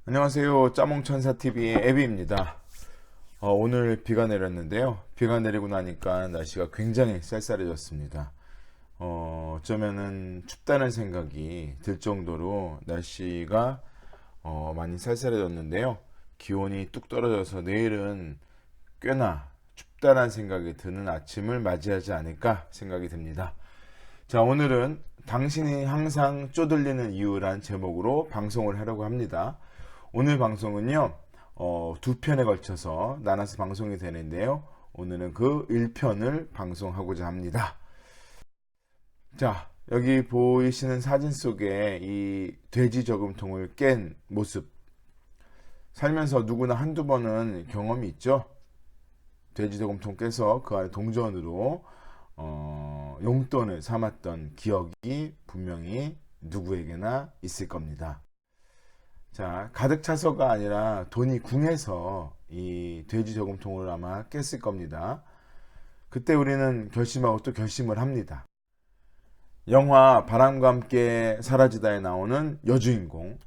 안녕하세요. 짜몽천사TV의 애비입니다. 오늘 비가 내렸는데요. 비가 내리고 나니까 날씨가 굉장히 쌀쌀해졌습니다. 어쩌면은 춥다는 생각이 들 정도로 날씨가 많이 쌀쌀해졌는데요. 기온이 뚝 떨어져서 내일은 꽤나 춥다는 생각이 드는 아침을 맞이하지 않을까 생각이 듭니다. 자, 오늘은 당신이 항상 쪼들리는 이유란 제목으로 방송을 하려고 합니다. 오늘 방송은요, 두 편에 걸쳐서 나눠서 방송이 되는데요. 오늘은 그 1편을 방송하고자 합니다. 자, 여기 보이시는 사진 속에 이 돼지 저금통을 깬 모습. 살면서 누구나 한두 번은 경험이 있죠. 돼지 저금통 깨서 그 안에 동전으로 용돈을 삼았던 기억이 분명히 누구에게나 있을 겁니다. 자, 가득 차서가 아니라 돈이 궁해서 이 돼지 저금통을 아마 깼을 겁니다. 그때 우리는 결심하고 또 결심을 합니다. 영화 바람과 함께 사라지다에 나오는 여주인공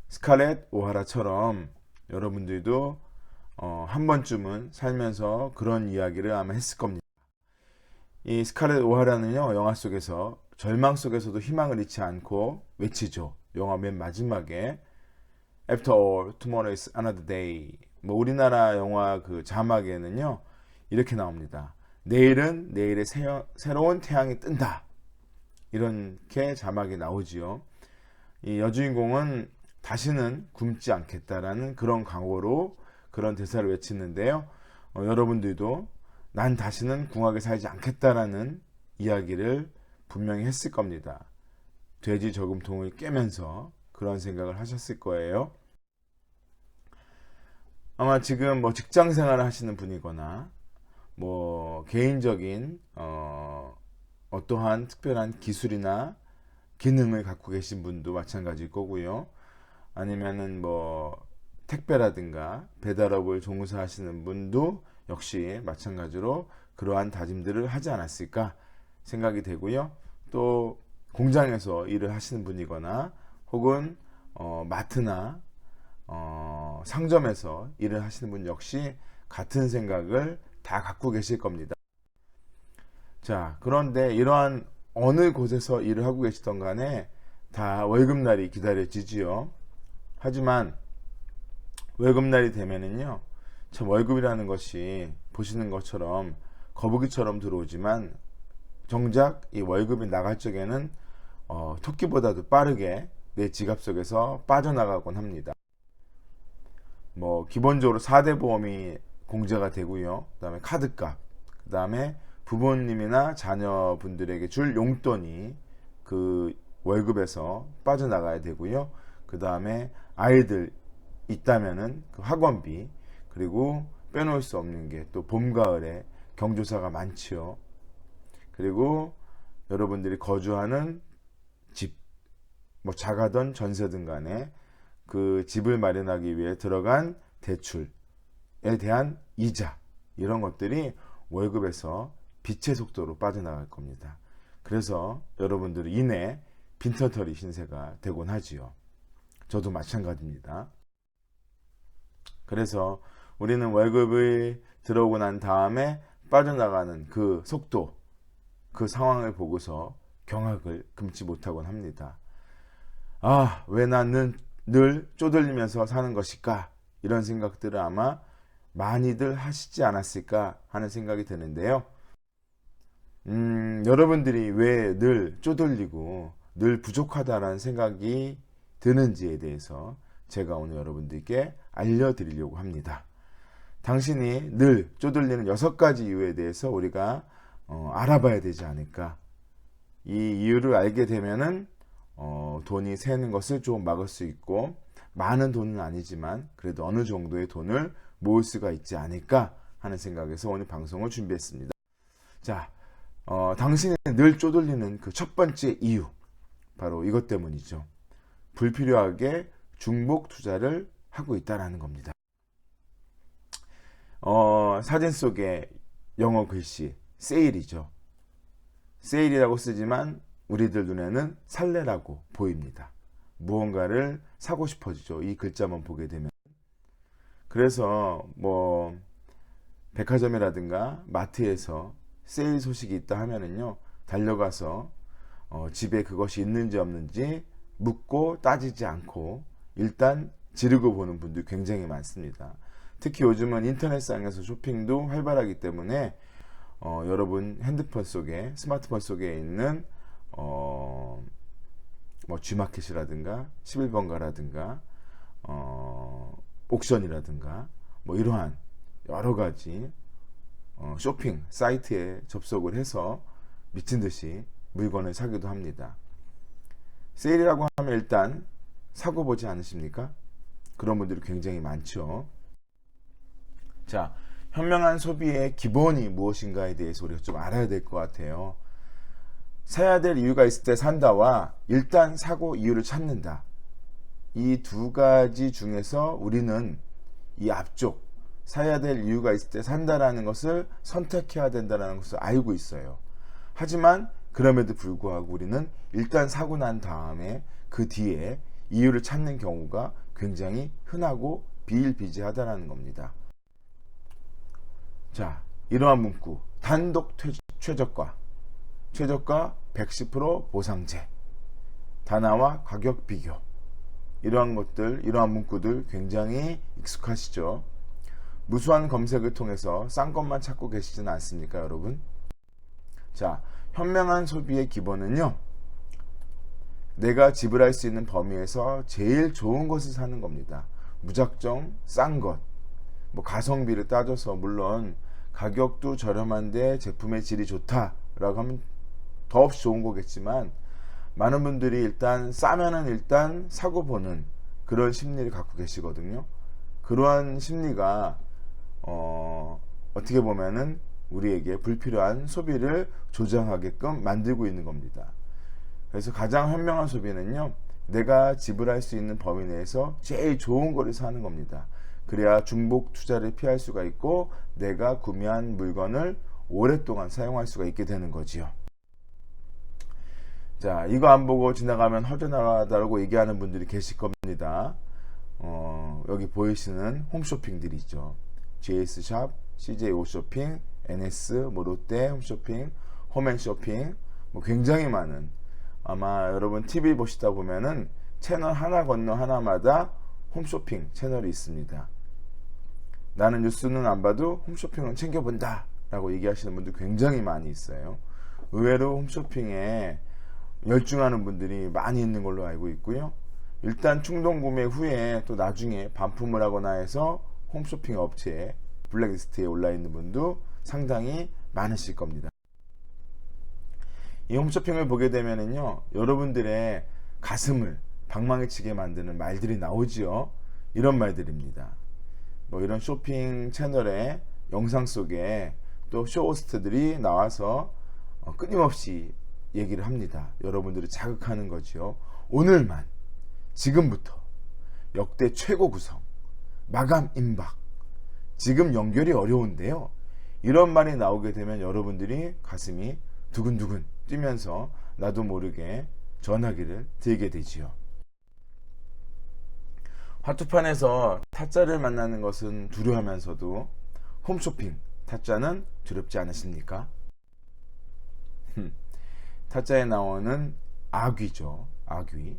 스칼렛 오하라처럼 여러분들도 한 번쯤은 살면서 그런 이야기를 아마 했을 겁니다. 이 스칼렛 오하라는요, 영화 속에서 절망 속에서도 희망을 잃지 않고 외치죠. 영화 맨 마지막에 After all, tomorrow is another day. 뭐 우리나라 영화 그 자막에는요, 이렇게 나옵니다. 내일은 내일의 새로운 태양이 뜬다. 이렇게 자막이 나오지요. 이 여주인공은 다시는 굶지 않겠다라는 그런 각오로 그런 대사를 외치는데요. 여러분들도 난 다시는 궁하게 살지 않겠다라는 이야기를 분명히 했을 겁니다. 돼지 저금통을 깨면서 그런 생각을 하셨을 거예요. 아마 지금 뭐 직장 생활을 하시는 분이거나 뭐 개인적인 어떠한 특별한 기술이나 기능을 갖고 계신 분도 마찬가지일 거고요. 아니면은 뭐 택배라든가 배달업을 종사하시는 분도 역시 마찬가지로 그러한 다짐들을 하지 않았을까 생각이 되고요. 또 공장에서 일을 하시는 분이거나 혹은 마트나 상점에서 일을 하시는 분 역시 같은 생각을 다 갖고 계실 겁니다. 자, 그런데 이러한 어느 곳에서 일을 하고 계시던 간에 다 월급날이 기다려지지요. 하지만 월급날이 되면은요, 참 월급이라는 것이 보시는 것처럼 거북이처럼 들어오지만 정작 이 월급이 나갈 적에는 토끼보다도 빠르게 내 지갑 속에서 빠져나가곤 합니다. 뭐 기본적으로 4대 보험이 공제가 되고요. 그 다음에 카드값, 그 다음에 부모님이나 자녀분들에게 줄 용돈이 그 월급에서 빠져나가야 되고요. 그 다음에 아이들 있다면은 그 학원비, 그리고 빼놓을 수 없는 게 또 봄, 가을에 경조사가 많지요. 그리고 여러분들이 거주하는 집, 뭐 작아든 전세든 간에 그 집을 마련하기 위해 들어간 대출에 대한 이자, 이런 것들이 월급에서 빛의 속도로 빠져나갈 겁니다. 그래서 여러분들은 이내 빈털터리 신세가 되곤 하지요. 저도 마찬가지입니다. 그래서 우리는 월급이 들어오고 난 다음에 빠져나가는 그 속도, 그 상황을 보고서 경악을 금치 못하곤 합니다. 아, 왜 나는 늘 쪼들리면서 사는 것일까? 이런 생각들을 아마 많이들 하시지 않았을까 하는 생각이 드는데요. 여러분들이 왜 늘 쪼들리고 늘 부족하다라는 생각이 드는지에 대해서 제가 오늘 여러분들께 알려드리려고 합니다. 당신이 늘 쪼들리는 6가지 이유에 대해서 우리가 알아봐야 되지 않을까. 이 이유를 알게 되면은 돈이 새는 것을 좀 막을 수 있고, 많은 돈은 아니지만 그래도 어느 정도의 돈을 모을 수가 있지 않을까 하는 생각에서 오늘 방송을 준비했습니다. 자, 당신이 늘 쪼들리는 그 첫 번째 이유, 바로 이것 때문이죠. 불필요하게 중복 투자를 하고 있다는 겁니다. 사진 속에 영어 글씨 세일이죠. 세일이라고 쓰지만 우리들 눈에는 살래라고 보입니다. 무언가를 사고 싶어지죠. 이 글자만 보게 되면. 그래서 뭐 백화점이라든가 마트에서 세일 소식이 있다 하면은요, 달려가서 집에 그것이 있는지 없는지 묻고 따지지 않고 일단 지르고 보는 분들 굉장히 많습니다. 특히 요즘은 인터넷상에서 쇼핑도 활발하기 때문에 여러분 핸드폰 속에, 스마트폰 속에 있는 뭐 G마켓이라든가 11번가라든가 옥션이라든가 뭐 이러한 여러 가지 쇼핑 사이트에 접속을 해서 미친 듯이 물건을 사기도 합니다. 세일이라고 하면 일단 사고 보지 않으십니까? 그런 분들이 굉장히 많죠. 자, 현명한 소비의 기본이 무엇인가에 대해서 우리가 좀 알아야 될 것 같아요. 사야 될 이유가 있을 때 산다와 일단 사고 이유를 찾는다. 이 두 가지 중에서 우리는 이 앞쪽 사야 될 이유가 있을 때 산다라는 것을 선택해야 된다는 것을 알고 있어요. 하지만 그럼에도 불구하고 우리는 일단 사고 난 다음에 그 뒤에 이유를 찾는 경우가 굉장히 흔하고 비일비재하다는 겁니다. 자, 이러한 문구, 단독 최저가, 최저가 110% 보상제, 단화와 가격 비교, 이러한 것들, 이러한 문구들 굉장히 익숙하시죠? 무수한 검색을 통해서 싼 것만 찾고 계시지는 않습니까, 여러분? 자, 현명한 소비의 기본은요, 내가 지불할 수 있는 범위에서 제일 좋은 것을 사는 겁니다. 무작정 싼 것, 뭐 가성비를 따져서 물론 가격도 저렴한데 제품의 질이 좋다라고 하면 더없이 좋은 거겠지만, 많은 분들이 일단 싸면은 일단 사고 보는 그런 심리를 갖고 계시거든요. 그러한 심리가 어떻게 보면은 우리에게 불필요한 소비를 조장하게끔 만들고 있는 겁니다. 그래서 가장 현명한 소비는요, 내가 지불할 수 있는 범위 내에서 제일 좋은 거를 사는 겁니다. 그래야 중복 투자를 피할 수가 있고 내가 구매한 물건을 오랫동안 사용할 수가 있게 되는 거지요. 자, 이거 안 보고 지나가면 허전하다고 얘기하는 분들이 계실 겁니다. 여기 보이시는 홈쇼핑들이 있죠. JS샵, CJ5쇼핑, NS, 뭐 롯데 홈쇼핑, 홈앤쇼핑, 뭐 굉장히 많은, 아마 여러분 TV 보시다 보면은 채널 하나 건너 하나마다 홈쇼핑 채널이 있습니다. 나는 뉴스는 안 봐도 홈쇼핑은 챙겨본다 라고 얘기하시는 분들 굉장히 많이 있어요. 의외로 홈쇼핑에 열중하는 분들이 많이 있는 걸로 알고 있고요. 일단 충동 구매 후에 또 나중에 반품을 하거나 해서 홈쇼핑 업체에 블랙리스트에 올라 있는 분도 상당히 많으실 겁니다. 이 홈쇼핑을 보게 되면은요, 여러분들의 가슴을 방망이 치게 만드는 말들이 나오지요. 이런 말들입니다. 뭐 이런 쇼핑 채널의 영상 속에 또 쇼호스트들이 나와서 끊임없이 얘기를 합니다. 여러분들을 자극하는 거지요. 오늘만, 지금부터 역대 최고 구성, 마감 임박, 지금 연결이 어려운데요. 이런 말이 나오게 되면 여러분들이 가슴이 두근두근 뛰면서 나도 모르게 전화기를 들게 되지요. 화투판에서 타짜를 만나는 것은 두려워하면서도 홈쇼핑 타짜는 두렵지 않으십니까? 타짜에 나오는 아귀죠. 아귀.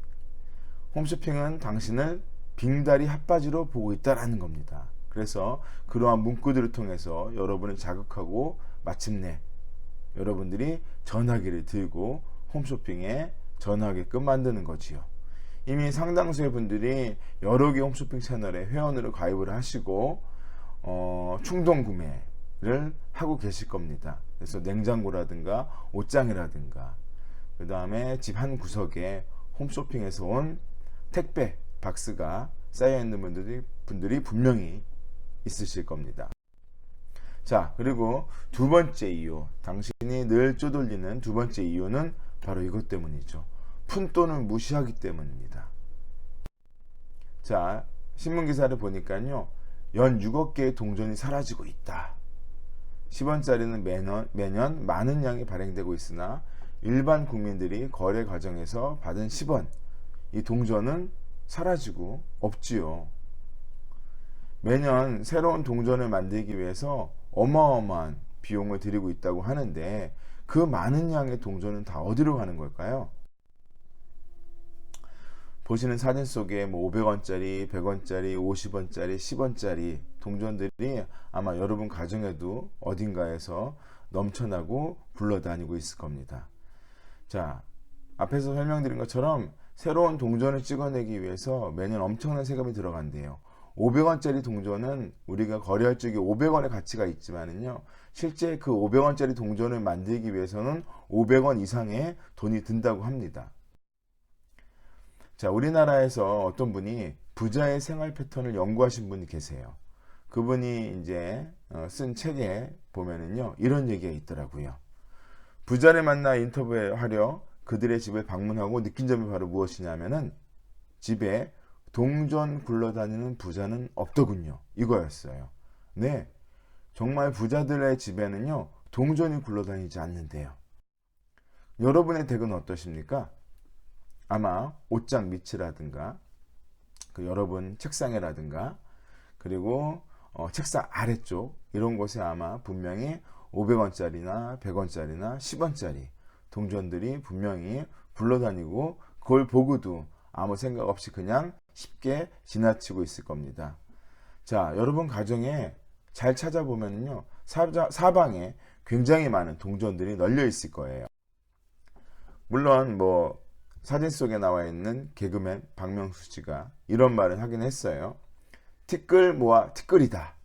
홈쇼핑은 당신을 빙다리 핫바지로 보고 있다라는 겁니다. 그래서 그러한 문구들을 통해서 여러분을 자극하고 마침내 여러분들이 전화기를 들고 홈쇼핑에 전화하게끔 만드는 거지요. 이미 상당수의 분들이 여러 개 홈쇼핑 채널에 회원으로 가입을 하시고 충동 구매를 하고 계실 겁니다. 그래서 냉장고라든가 옷장이라든가 그 다음에 집 한 구석에 홈쇼핑에서 온 택배 박스가 쌓여있는 분들이 분명히 있으실 겁니다. 자, 그리고 두 번째 이유, 당신이 늘 쪼들리는 두 번째 이유는 바로 이것 때문이죠. 푼돈을 무시하기 때문입니다. 자, 신문기사를 보니까요, 연 6억 개의 동전이 사라지고 있다. 10원짜리는 매년 많은 양이 발행되고 있으나 일반 국민들이 거래 과정에서 받은 10원, 이 동전은 사라지고 없지요. 매년 새로운 동전을 만들기 위해서 어마어마한 비용을 들이고 있다고 하는데 그 많은 양의 동전은 다 어디로 가는 걸까요? 보시는 사진 속에 500원짜리, 100원짜리, 50원짜리, 10원짜리 동전들이 아마 여러분 가정에도 어딘가에서 넘쳐나고 굴러다니고 있을 겁니다. 자, 앞에서 설명드린 것처럼 새로운 동전을 찍어내기 위해서 매년 엄청난 세금이 들어간대요. 500원짜리 동전은 우리가 거래할 적에 500원의 가치가 있지만은요, 실제 그 500원짜리 동전을 만들기 위해서는 500원 이상의 돈이 든다고 합니다. 자, 우리나라에서 어떤 분이 부자의 생활 패턴을 연구하신 분이 계세요. 그분이 이제 쓴 책에 보면은요, 이런 얘기가 있더라고요. 부자를 만나 인터뷰하려 그들의 집을 방문하고 느낀 점이 바로 무엇이냐면은 집에 동전 굴러다니는 부자는 없더군요. 이거였어요. 네, 정말 부자들의 집에는요, 동전이 굴러다니지 않는데요. 여러분의 댁은 어떠십니까? 아마 옷장 밑이라든가 여러분 책상에라든가 그리고 책상 아래쪽 이런 곳에 아마 분명히 500원짜리나 100원짜리나 10원짜리 동전들이 분명히 굴러다니고 그걸 보고도 아무 생각 없이 그냥 쉽게 지나치고 있을 겁니다. 자, 여러분 가정에 잘 찾아보면요, 사방에 굉장히 많은 동전들이 널려 있을 거예요. 물론 사진 속에 나와 있는 개그맨 박명수 씨가 이런 말을 하긴 했어요. 티끌 모아 티끌이다,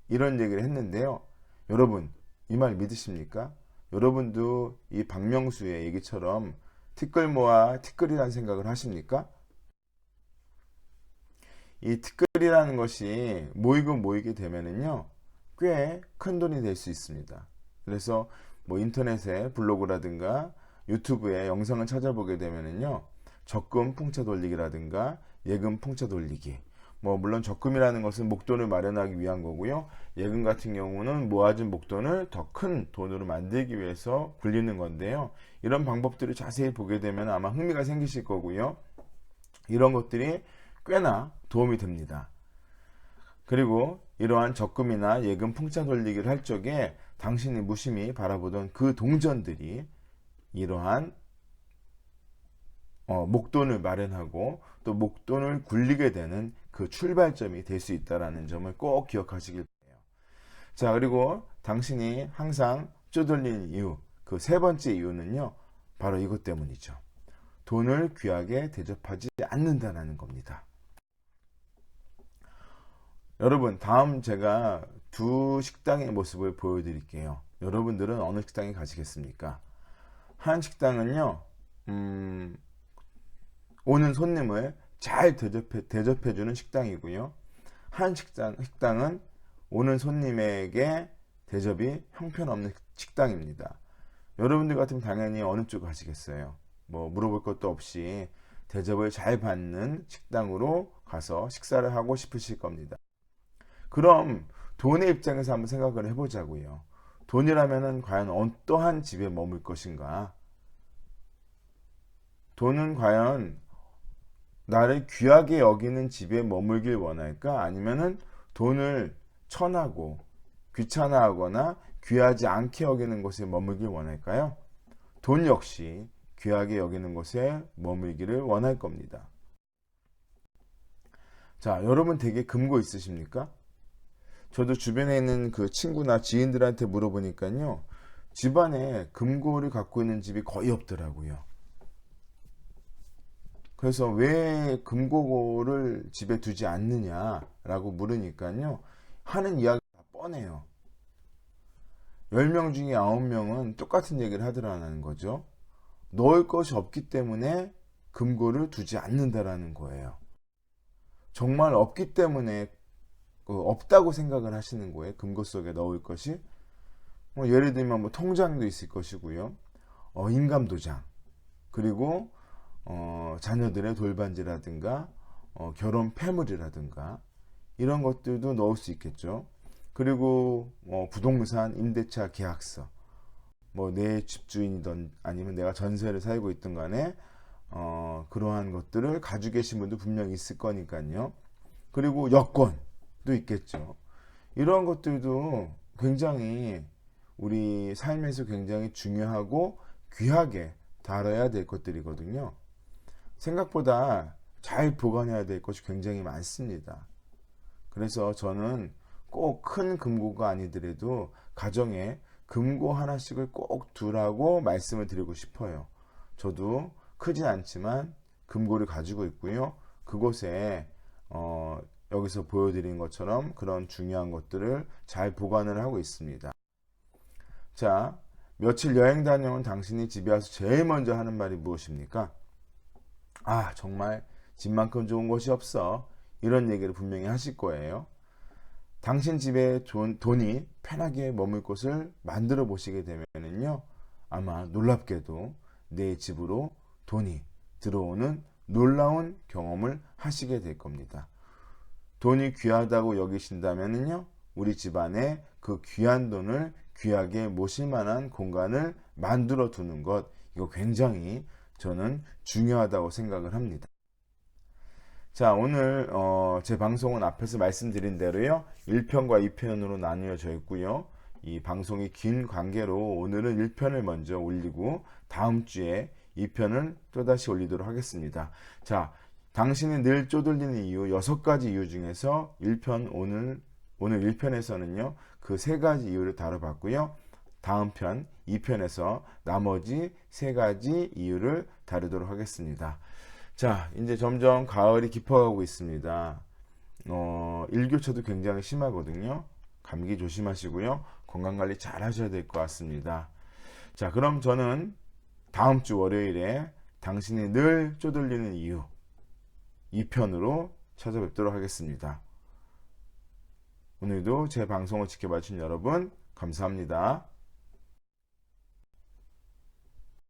이런 얘기를 했는데요. 여러분, 이 말 믿으십니까? 여러분도 이 박명수의 얘기처럼 티끌 모아 티끌이라는 생각을 하십니까? 이 티끌이라는 것이 모이게 되면은요, 꽤 큰 돈이 될 수 있습니다. 그래서 인터넷에 블로그라든가 유튜브에 영상을 찾아보게 되면은요, 적금 풍차 돌리기라든가 예금 풍차 돌리기, 물론 적금이라는 것은 목돈을 마련하기 위한 거고요, 예금 같은 경우는 모아진 목돈을 더 큰 돈으로 만들기 위해서 굴리는 건데요, 이런 방법들을 자세히 보게 되면 아마 흥미가 생기실 거고요, 이런 것들이 꽤나 도움이 됩니다. 그리고 이러한 적금이나 예금 풍차 돌리기를 할 적에 당신이 무심히 바라보던 그 동전들이 이러한 목돈을 마련하고 또 목돈을 굴리게 되는 그 출발점이 될 수 있다는 점을 꼭 기억하시길 바라요. 자, 그리고 당신이 항상 쪼들리는 이유, 그 세 번째 이유는요, 바로 이것 때문이죠. 돈을 귀하게 대접하지 않는다는 겁니다. 여러분, 다음 제가 두 식당의 모습을 보여드릴게요. 여러분들은 어느 식당에 가시겠습니까? 한 식당은요, 오는 손님을 잘 대접해주는 식당이고요. 한 식당은 오는 손님에게 대접이 형편없는 식당입니다. 여러분들 같으면 당연히 어느 쪽 가시겠어요? 물어볼 것도 없이 대접을 잘 받는 식당으로 가서 식사를 하고 싶으실 겁니다. 그럼 돈의 입장에서 한번 생각을 해보자고요. 돈이라면은 과연 어떠한 집에 머물 것인가? 돈은 과연 나를 귀하게 여기는 집에 머물길 원할까? 아니면은 돈을 천하고 귀찮아하거나 귀하지 않게 여기는 곳에 머물길 원할까요? 돈 역시 귀하게 여기는 곳에 머물기를 원할 겁니다. 자, 여러분 댁에 금고 있으십니까? 저도 주변에 있는 그 친구나 지인들한테 물어보니까요, 집안에 금고를 갖고 있는 집이 거의 없더라고요. 그래서 왜 금고를 집에 두지 않느냐라고 물으니까요, 하는 이야기가 뻔해요. 10명 중에 9명은 똑같은 얘기를 하더라는 거죠. 넣을 것이 없기 때문에 금고를 두지 않는다라는 거예요. 정말 없기 때문에 없다고 생각을 하시는 거예요. 금고 속에 넣을 것이. 예를 들면 통장도 있을 것이고요, 인감도장, 그리고 자녀들의 돌반지라든가 결혼 폐물이라든가 이런 것들도 넣을 수 있겠죠. 그리고 부동산 임대차 계약서, 내 집주인이든 아니면 내가 전세를 살고 있든 간에 그러한 것들을 가지고 계신 분도 분명히 있을 거니까요. 그리고 여건도 있겠죠. 이런 것들도 굉장히 우리 삶에서 굉장히 중요하고 귀하게 다뤄야 될 것들이거든요. 생각보다 잘 보관해야 될 것이 굉장히 많습니다. 그래서 저는 꼭 큰 금고가 아니더라도 가정에 금고 하나씩을 꼭 두라고 말씀을 드리고 싶어요. 저도 크진 않지만 금고를 가지고 있고요. 그곳에 여기서 보여드린 것처럼 그런 중요한 것들을 잘 보관을 하고 있습니다. 자, 며칠 여행 다녀온 당신이 집에 와서 제일 먼저 하는 말이 무엇입니까? 아, 정말 집만큼 좋은 곳이 없어. 이런 얘기를 분명히 하실 거예요. 당신 집에 돈이 편하게 머물 곳을 만들어 보시게 되면요. 아마 놀랍게도 내 집으로 돈이 들어오는 놀라운 경험을 하시게 될 겁니다. 돈이 귀하다고 여기신다면요. 우리 집안에 그 귀한 돈을 귀하게 모실 만한 공간을 만들어 두는 것, 이거 굉장히 저는 중요하다고 생각을 합니다. 자, 오늘 제 방송은 앞에서 말씀드린 대로요. 1편과 2편으로 나뉘어져 있고요. 이 방송이 긴 관계로 오늘은 1편을 먼저 올리고 다음 주에 2편을 또다시 올리도록 하겠습니다. 자, 당신이 늘 쪼들리는 이유 6가지 이유 중에서 1편 오늘 1편에서는요. 그 3가지 이유를 다뤄봤고요. 다음 편 2편에서 나머지 3가지 이유를 다루도록 하겠습니다. 자, 이제 점점 가을이 깊어가고 있습니다. 일교차도 굉장히 심하거든요. 감기 조심하시고요. 건강관리 잘 하셔야 될 것 같습니다. 자, 그럼 저는 다음 주 월요일에 당신이 늘 쪼들리는 이유 2편으로 찾아뵙도록 하겠습니다. 오늘도 제 방송을 지켜봐 주신 여러분 감사합니다.